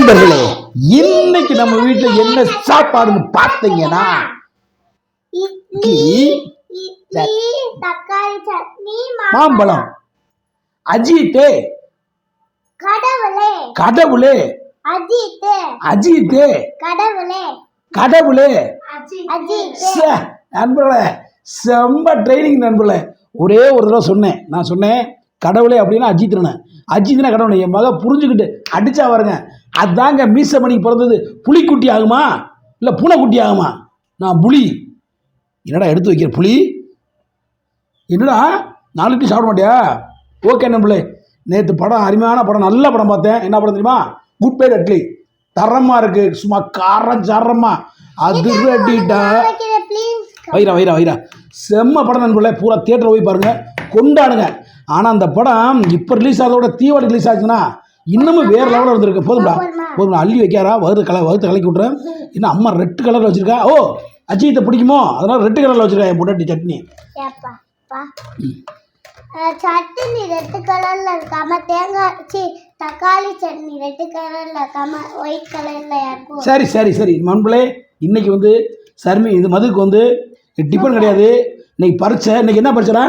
நண்பர்களே, இன்னைக்கு நம்ம வீட்டுல என்ன சாப்பாடுன்னு பார்த்தீங்கன்னா தக்காளி சட்னி மாம்பழம். அஜித்தே கடவுளே கடவுளே அஜித்தே அஜித்தே கடவுளே கடவுளே. அஜித்தே நண்பர்களே, செம்ம ட்ரைனிங் நண்பர்களே. ஒரே ஒரு தடவை சொன்னேன், நான் சொன்னேன் கடவுளே அப்படின்னா அஜித்னா அஜித்னா கடவுளை. என் மக புரிஞ்சுக்கிட்டு அடிச்சா வருங்க. அதாங்க மீசமணிக்கு பிறந்தது புலிக்குட்டி ஆகுமா இல்லை பூனைக்குட்டி ஆகுமா? நான் புலி. என்னடா எடுத்து வைக்கிற புலி? என்னடா நாளைக்கு சாப்பிட மாட்டியா? ஓகே நண்பர்களே, நேற்று படம் அருமையான படம், நல்ல படம் பார்த்தேன். என்ன படம் தெரியுமா? Good bye Atlee. தரமாக இருக்கு, சும்மா காரம் சாரமா அது ரெட்டிட்டா. வைரா வைரா வைரா செம்ம படம் நண்பர்களே. பூரா தியேட்டரில் போய் பாருங்க, கொண்டாடுங்க. ஆனால் அந்த படம் இப்போ ரிலீஸ் ஆகிறதோட தீபாவளி ரிலீஸ் ஆச்சுன்னா இன்னமும் வேறு லெவலில் இருந்திருக்கு. போதும்டா போதும், அள்ளி வைக்காரா, வகுத்து கலக்கி விட்றேன். இன்னும் அம்மா ரெட் கலரில் வச்சுருக்கா. ஓ, அஜித்தை பிடிக்குமோ அதனால் ரெட் கலரில் வச்சுருக்கா என் பொண்டாட்டி சட்னி. சட்னி ரெட் கலர்ல இருக்காம தேங்காய் தக்காளி சட்னி ரெட் கலர்ல இருக்காம ஒயிட் கலர்ல இருக்கும். சரி சரி சரி நண்பர்களே, இன்னைக்கு வந்து சர்மி இது மதுக்கு வந்து டிஃபன் கிடையாது. இன்னைக்கு பரிச்சை. இன்னைக்கு என்ன பரிச்சைனா?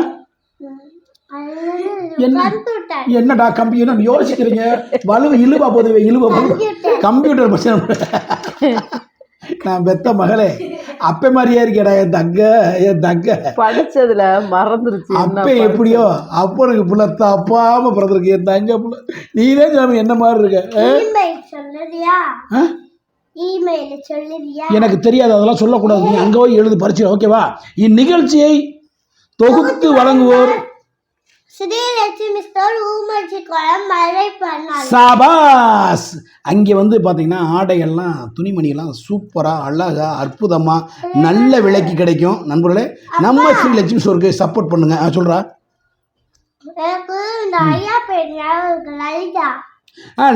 என்னடா கம்பி என்ன யோசிக்கிறீங்க? வலுவு இழுவா போதுவே, இழுவா போது கம்ப்யூட்டர் பிரச்சனை. நான் பெத்த மகளே, அப்ப மாதிரியே இருக்கேடா என் தங்க படிச்சதுல மறந்துருச்சு. அப்ப எப்படியோ அப்போ எனக்கு புள்ள தப்பாம பிறந்திருக்கு என் தங்க புள்ள. நீனே சாமி என்ன மாதிரி இருக்க. எனக்கு தெரியாது, அதெல்லாம் சொல்லக்கூடாது. நீ அங்கே போய் எழுது பரிச்சு. ஓகேவா? இந்நிகழ்ச்சியை தொகுத்து வழங்குவோர் சாபாஸ். அங்கே வந்து பார்த்தீங்கன்னா ஆடைகள்லாம் துணிமணியெல்லாம் சூப்பராக அழகாக அற்புதமாக நல்ல விலைக்கு கிடைக்கும். நண்பர்களே, நம்ம ஸ்ரீ லட்சுமி ஸ்டோருக்கு சப்போர்ட் பண்ணுங்க. சொல்கிறா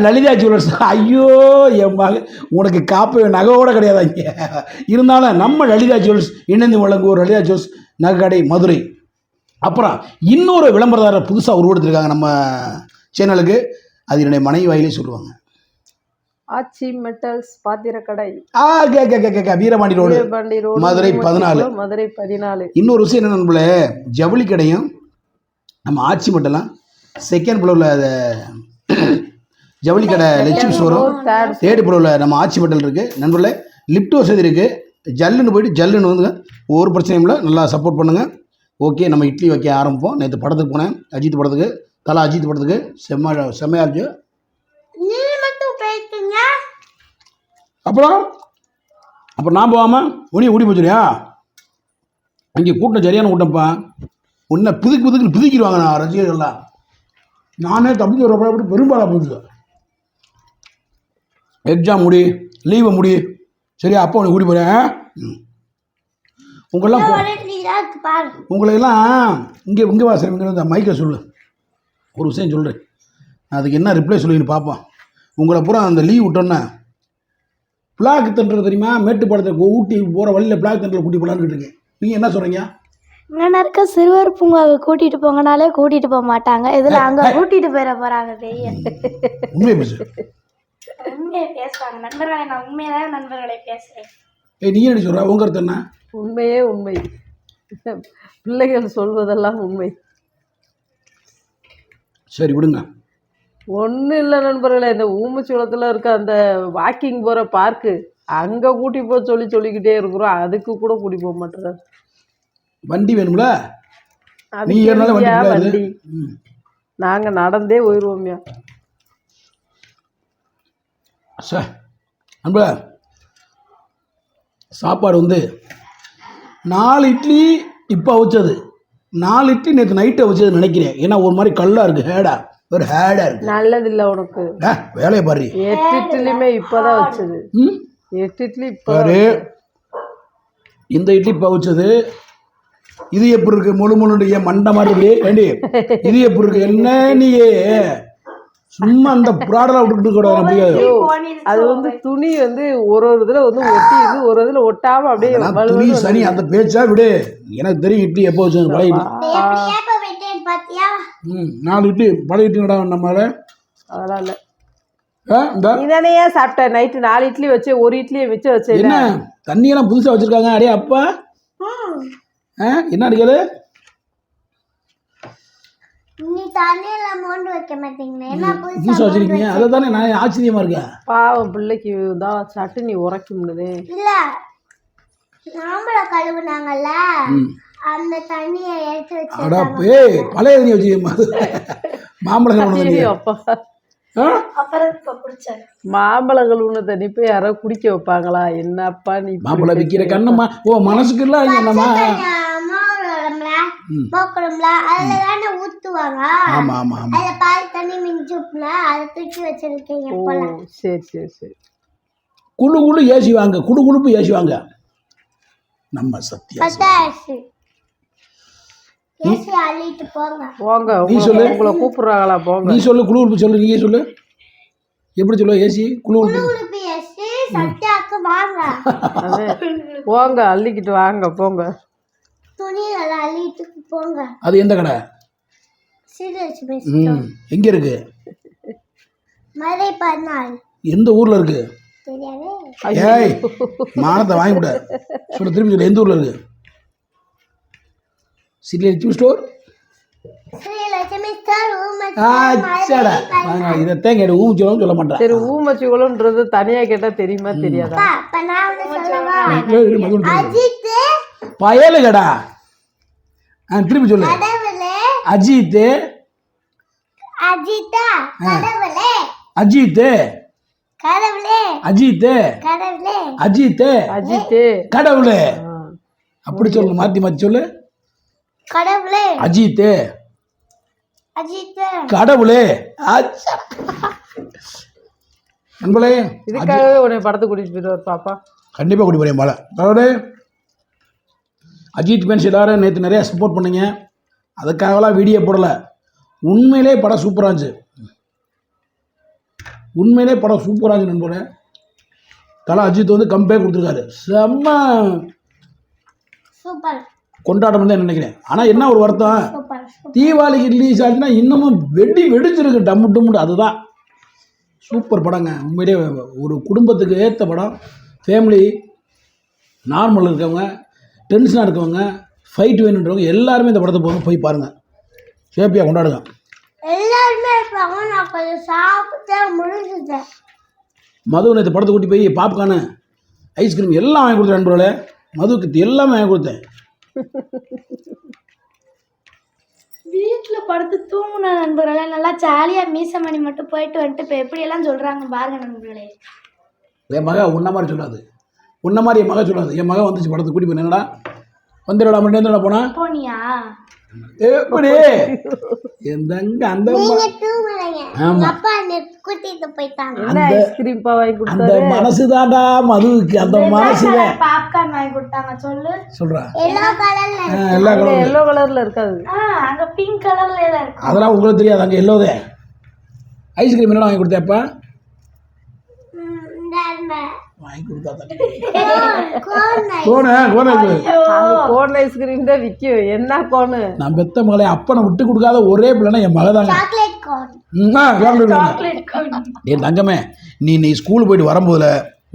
லலிதா ஜுவல்லர்ஸ். ஐயோ என் மக, உனக்கு காப்பு நகையோட கிடையாது இங்கே. இருந்தாலும் நம்ம லலிதா ஜுவல்லர்ஸ் இணைந்து வழங்குவோர் லலிதா ஜுவல்ஸ் நகைக்கடை மதுரை. அப்புறம் இன்னொரு விளம்பரதாரர் புதுசாக உருவெடுத்திருக்காங்க நம்ம சேனலுக்கு. அது என்னுடைய மனைவி வாயிலே சொல்லுவாங்க. ஆச்சி மெட்டல்ஸ் பாத்திரக்கடை, வீரபாண்டி ரோடு, மதுரை 14. மதுரை 14. இன்னொரு விஷயம் என்ன நண்பர்களே, ஜவுளி கடையும் நம்ம ஆச்சி மெட்டலாம் செகண்ட் ஃப்ளோரில் ஜவுளி கடை லட்சுமி ஸ்டோரும், தேர்ட் ஃப்ளோரில் நம்ம ஆச்சி மெட்டல் இருக்குது. நண்பர்களே, லிஃப்ட் வசதி இருக்குது. ஜல்லுன்னு போயிட்டு ஜல்லுன்னு வந்துங்க, ஒரு பிரச்சனையும் இல்லை. நல்லா சப்போர்ட் பண்ணுங்கள். ஓகே, நம்ம இட்லி வைக்க ஆரம்பிப்போம். நேற்று படத்துக்கு போனேன், அஜித் படத்துக்கு, அஜித் படத்துக்கு. செம்மையாச்சு. அப்புறம் நான் போகாமல் ஓடி போச்சுரியா? அங்கே கூட்டம் சரியான கூட்டம்ப்பா. ஒன்றை பிதுக்கிடுவாங்க நான் ரசிகர்கள்லாம். நானே தப்பிச்சு ஒரு அப்படி பெரும்பாலாக போச்சு. எக்ஸாம் முடி, லீவை முடி, சரியா? அப்போ உனக்கு கூடி போகிறேன். உங்களையெல்லாம் இங்கே வா சார், இங்கே வந்து மைக்கை சொல்லு. ஒரு விஷயம் சொல்கிறேன், அதுக்கு என்ன ரிப்ளை சொல்லுவீங்கன்னு பார்ப்போம். உங்களை பூரா அந்த லீவ் விட்டோன்னே பிளாக் தண்டுறது தெரியுமா? மேட்டுப்பாடத்தை ஊட்டி போகிற வழியில் பிளாக் தண்டில் கூட்டி போகலான்னு இருக்கேன். நீங்கள் என்ன சொல்கிறீங்க? இங்கே இருக்க சிறுவர் பூங்காவை கூட்டிகிட்டு போங்கனாலே கூட்டிகிட்டு போக மாட்டாங்க. இதில் அங்கே கூட்டிகிட்டு போயிட போகிறாங்க. உண்மையை பேசு. உண்மையை பேசுவாங்க நண்பர்களை. நான் உண்மையாக நண்பர்களை பேசுகிறேன். நீ என்ன சொல்கிற? உங்க கருத்து என்ன? உண்மையே உண்மை. பிள்ளைகள் சொல்வதெல்லாம் உண்மை. சரி விடுங்க. ஒன்றும் இல்லை நண்பர்களே, இந்த ஊமச்சோளத்தில் இருக்க அந்த வாக்கிங் போகிற பார்க்கு, அங்கே கூட்டி போக சொல்லிக்கிட்டே இருக்கிறோம். அதுக்கு கூட கூட்டி போக மாட்டேறாரு. வண்டி வேணும்ல? வண்டி நாங்கள் நடந்தே போயிடுவோம்யா. சார் அன்பா, சாப்பாடு வந்து 4 இட்லி இப்போ அவிச்சது, 4 இட்லி நேற்று நைட்டு அவிச்சது நினைக்கிறேன். ஏன்னா ஒரு மாதிரி கல்லாக இருக்குது, ஒரு ஹேடாக இருக்குது. நல்லது இல்லை உனக்கு. வேலையை பாரு. 8 இட்லியுமே இப்போதான் வச்சது. 8 இட்லி இப்போ. இந்த இட்லி இப்போ அவிச்சது. இது எப்படி இருக்கு? முழு ஏன் மண்டை மாதிரி வேண்டி இது எப்படி இருக்கு? என்ன நீ சும்மா அந்த ப்ராடெல்லாம் விட்டுக்கிட்டு கூட முடியாது. அது வந்து துணி வந்து ஒரு இதுல வந்து ஒட்டி, இது ஒரு இதுல ஒட்டாம அப்படியே துணி சனி. அந்த பேச்சா விடு, எனக்கு தெரியும் இட்லி எப்போ வச்சு பழைய இட்லி. 4 இட்லி பழைய இட்லி நம்மளால. அதெல்லாம் இல்லை. இந்த நீ தானே சாப்பிட்ட நைட்டு 4 இட்லி வச்சு 1 இட்லியை மிச்சம் வச்சு என்ன தண்ணியெல்லாம் புதுசாக வச்சுருக்காங்க அடே அப்பா என்ன அடிக்கல நீ தண்ணியில மோண்டு வைக்க மாட்டீங்களே என்ன புதுசாக வச்சுருக்கீங்க அதை தானே நான் ஆச்சரியமாக இருக்கேன். பாவம் பிள்ளைக்கு தான் சட்டுனி உரைக்கும்னுது. இல்ல மாம்பழம் கழுவுனாங்கல்ல அந்த தண்ணியை எடுத்து வச்சு அடப்பே பழைய தண்ணி வச்சுக்க மாம்பழம் அப்பா மாம்பழங்கள் உள்ள தண்ணி போய் யாரோ குடிக்க வைப்பாங்களா? என்னப்பா நீ மாம்பழம் விற்கிற கண்ணம்மா ஓ மனசுக்கு இல்லை என்னம்மா மோக்கணும்ல அதுல தானே ஊத்துவாங்க. ஆமா ஆமா ஆமா அதுல பால் தண்ணி மிஞ்சுப்புல அதை தூக்கி வச்சிருக்கீங்க போல. சரி சரி சரி குழு குழு ஏசி வாங்க குடு குழுப்பு ஏசி வாங்க நம்ம சத்தியா பட்டாசு ஏசி அள்ளிட்டு போங்க. போங்க நீ சொல்லு. உங்களை கூப்பிடுறாங்களா? போங்க நீ சொல்லு குழு குழுப்பு சொல்லு நீயே சொல்லு எப்படி சொல்லுவ ஏசி குழு குழுப்பு குளுகுளுப்பு ஏசி சத்யாக்கு வாங்க. போங்க அள்ளிக்கிட்டு வாங்க போங்க. துணிகளை அள்ளிட்டு போங்க. அது எந்த கடை? சீரியஸ் எங்க இருக்கு? மதுரை 14 எந்த ஊர்ல இருக்கு? தெரியாது. ஏய் மானத்தை வாங்கி விட சொல்லு திருப்பி சொல்லு எந்த ஊர்ல இருக்கு? ஸ்ரீலட்சுமி ஸ்டோர். ஸ்ரீலட்சுமி ஸ்டோர் ஆச்சடா இதைத்தான் கேட்டு ஊமிச்சோன்னு சொல்ல மாட்டேன். சரி ஊமச்சிக்குளம்ன்றது தனியா கேட்டா தெரியுமா தெரியாதா? அப்ப நான் வந்து சொல்லவா? அஜித் பயலு கடா திருப்பி சொல்லு. கடவுளே அஜித் அஜித்தா கடவுளே அஜித் கடவுளே அஜித் கடவுளே அஜித் அஜித் கடவுளே அப்படி சொல்லு மாத்தி மாத்தி சொல்லு. கடவுளே அஜித் அஜித் கடவுளே நண்பளே இதுக்காகவே உன்னை படத்தை கூட்டிட்டு போயிடுவார் பாப்பா. கண்டிப்பாக கூட்டி போறேன் பால அதாவது அஜித் ஃபேன்ஸ் எல்லாரும் நேற்று நிறையா சப்போர்ட் பண்ணீங்க. அதுக்காகலாம் வீடியோ போடலை. உண்மையிலே படம் சூப்பராக இருந்துச்சு. உண்மையிலே படம் சூப்பராக இருந்துச்சு நண்பர்களே. தலை அஜித் வந்து கம்பேர் கொடுத்துருக்காரு. செம்ம சூப்பர் கொண்டாட்டம் தான் நினைக்கிறேன். ஆனால் என்ன ஒரு வருத்தம் சூப்பர் தீபாவளிக்கு ரிலீஸ் ஆச்சுன்னா இன்னமும் வெடிச்சிருக்கு டம்மு டம்முட்டு. அதுதான் சூப்பர் படங்க. உண்மையிலே ஒரு குடும்பத்துக்கு ஏற்ற படம். ஃபேமிலி நார்மல் இருக்கவங்க டென்ஷனாக இருக்கவங்க ஃபைட் வேணுன்றவங்க எல்லாருமே இந்த படத்தை போய் பாருங்கள். சேஃபியாக கொண்டாடுங்க. எல்லாருமே இருப்பாங்க. நான் கொஞ்சம் சாப்பிட்டு முடிஞ்சுட்டேன். மது நேற்று படத்தை கூட்டி போய் பாப்கார்னு ஐஸ்கிரீம் எல்லாம் வாங்கி கொடுத்தேன் நண்பர்களே. மதுவுக்கு எல்லாமே வாங்கி கொடுத்தேன். வீட்டில் படுத்து தூங்குன நண்பர்களே நல்லா ஜாலியாக மீசமணி மட்டும் போயிட்டு வந்துட்டு இப்போ எப்படியெல்லாம் சொல்கிறாங்க பாருங்க நண்பர்களே. என் மக உன்ன மாதிரி சொல்லாது. உன்ன மாதிரி என் மக சொல்லாது. என் மக வந்துச்சு படத்தை கூட்டி போய் என்னடா வந்துடா மட்டும் எந்தடா போனா போனியா எப்படி எந்தங்க அந்த நீங்க தூங்குறீங்க. எங்க அப்பா என்னை கூட்டிட்டு போயிட்டாங்க. என்ன ஐஸ்கிரீம்பா வாங்கி அந்த கொடுத்தாரு? மனசுதான்டா மதுவுக்கு. அந்த மனசுதான் பாப்கார்ன் வாங்கி கொடுத்தாங்க சொல்லு. சொல்றேன். எல்லோ கலர்ல எல்லா கலரும் எல்லோ கலர்ல இருக்காது. அங்கே பிங்க் கலர்ல எல்லாம் இருக்கும். அதெல்லாம் உங்களுக்கு தெரியாது. அங்கே எல்லோதே ஐஸ்கிரீம் என்ன வாங்கி கொடுத்தேப்பா? வாங்கி கொடுத்தா கோனு கோன் ஐஸ்கிரீம் தான் விற்கும். என்ன கோனு? நான் பெத்த மகளை அப்பனை விட்டு கொடுக்காத ஒரே பிள்ளைனா என் மக தாங்க. சாக்லேட் கார்ன் என் தங்கமே நீ ஸ்கூல் போயிட்டு வரும்போதுல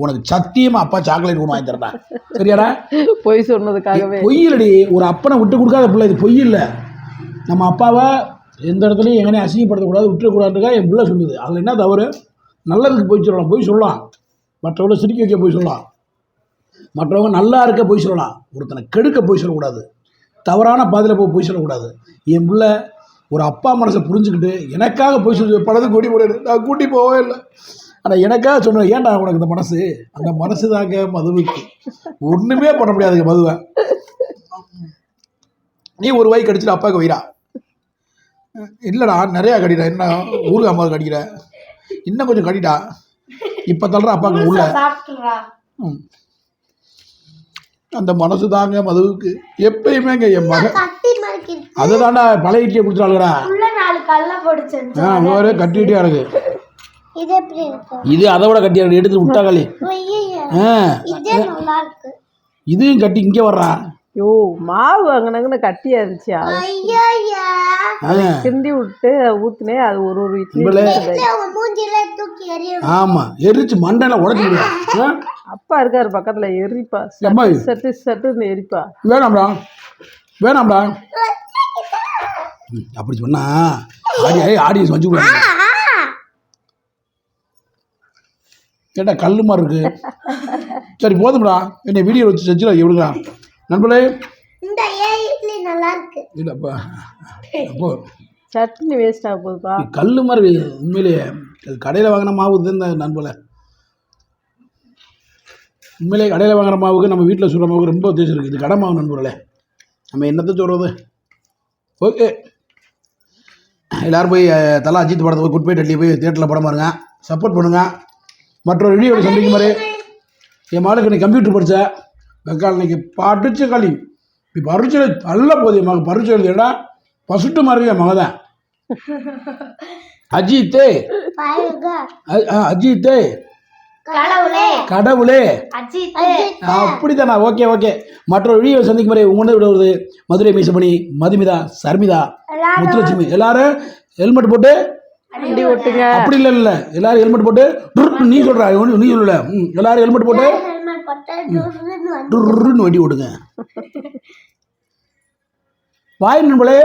உனக்கு சத்தியமா அப்பா சாக்லேட் ஒன்று வாங்கி தரடா. சரியாடா? பொய் சொன்னதுக்காகவே. பொய் இல்லடி. ஒரு அப்பனை விட்டு கொடுக்காத பிள்ளை இது. பொய் இல்லை. நம்ம அப்பாவை எந்த இடத்துலையும் எங்கனே அசிங்கப்படுத்தக்கூடாது விட்டுறக்கூடாதுக்கா என் பிள்ளை சொல்லுது. அதில் என்ன தவறு? நல்லதுக்கு போய் சொல்லலாம். போய் சொல்லலாம். மற்றவங்களை சிரிக்க வைக்க போய் சொல்லலாம். மற்றவங்க நல்லா இருக்க போய் சொல்லலாம். ஒருத்தனை கெடுக்க போய் சொல்லக்கூடாது. தவறான பாதையில் போய் சொல்லக்கூடாது. என் பிள்ளை ஒரு அப்பா மனசை புரிஞ்சுக்கிட்டு எனக்காக போய் சொல்லி படத்தை கூட்டி போட நான் கூட்டி போகவே இல்லை. ஆனால் எனக்காக சொன்னேன். ஏன்டா உனக்கு இந்த மனசு? அந்த மனசு தாங்க மதுவுக்கு. ஒன்றுமே பண்ண முடியாதுங்க மதுவை. நீ ஒரு வாய் கடிச்சிட்டு அப்பாவுக்கு வைரா. இல்லைடா நிறையா கடிடா. என்ன ஊருக்கு அம்மாவுக்கு கடிக்கிற இன்னும் கொஞ்சம் கடிடா. இப்போ தள்ளுற அப்பாவுக்கு உள்ள அந்த மனசு தாங்க மதுவுக்கு எப்பயுமேங்க. என் மக அதுதான்டா பழைய இட்லியை குடிச்சாளுடா. வேறு கட்டிகிட்டே இருக்கு. இது அதை விட கட்டியா எடுத்து விட்டாங்களே. இதையும் கட்டி இங்கே வர்றா. யோ மாவு அங்கனங்கன்னு கட்டியா இருந்துச்சு ஐயா கிண்டி விட்டு ஊத்துனே அது ஒரு ஒரு இட்லி உங்க மூஞ்சில தூக்கி எறியும். ஆமாம் எரிச்சு மண்டையில் உடச்சி அப்பா இருக்காரு பக்கத்துல எரிப்பா அம்மா. சட்டுன்னு எரிப்பா. வேணாம்டா வேணாம்டா அப்படி சொன்னா ஆடியன்ஸ் வச்சு விடுவாங்க. கேட்டா கல்லு மாதிரி இருக்கு. சரி போதும்டா என்னை வீடியோ வச்சு செஞ்சுடா எப்படிடா நண்பர்களே. இந்த இட்லி நல்லா இருக்கு. இல்லைப்பா அப்போ சட்னி வேஸ்ட் ஆக போகுதுப்பா. கல்லு மாதிரி உண்மையிலேயே கடையில் வாங்கின மாவு இந்த நண்பர்களே. உண்மையிலேயே கடையில் வாங்குற மாவுக்கு நம்ம வீட்டில் சுடுற மாவுக்கு ரொம்ப வித்தியாசம் இருக்குது. இது கடை மாவு நண்பர்களே. நம்ம என்னத்தை சொல்கிறது. ஓகே எல்லோரும் போய் தலா அஜித் படத்தை போய் குட் பை டெல்லி போய் தியேட்டரில் படம் பாருங்க. சப்போர்ட் பண்ணுங்கள். மற்றொரு வீடியோவில் சந்திக்கும் மாதிரி என் மகளுக்கு இன்னைக்கு கம்ப்யூட்டர் படித்தேன். வெக்கால் இன்னைக்கு படித்த களி இப்போ பரிச்சை நல்ல போகுது. என் மகள் பரிச்சை எழுதிடா பசுட்டு மாதிரி என் மகன் தான் அஜித்தே அஜித்தே கடவுளே அப்படித்தானா. ஓகே ஓகே மற்றொரு வீடியோ சந்திக்கும் முறை உங்களை விடுவது மதுரை மீசமணி மதுமிதா சர்மிதா முத்துலட்சுமி. எல்லாரும் ஹெல்மெட் போட்டு அப்படி இல்லை எல்லாரும் ஹெல்மெட் போட்டு நீ சொல்ற நீ சொல்லல எல்லாரும் ஹெல்மெட் போட்டு வண்டி ஓடுங்க. பாய் நண்பர்களே.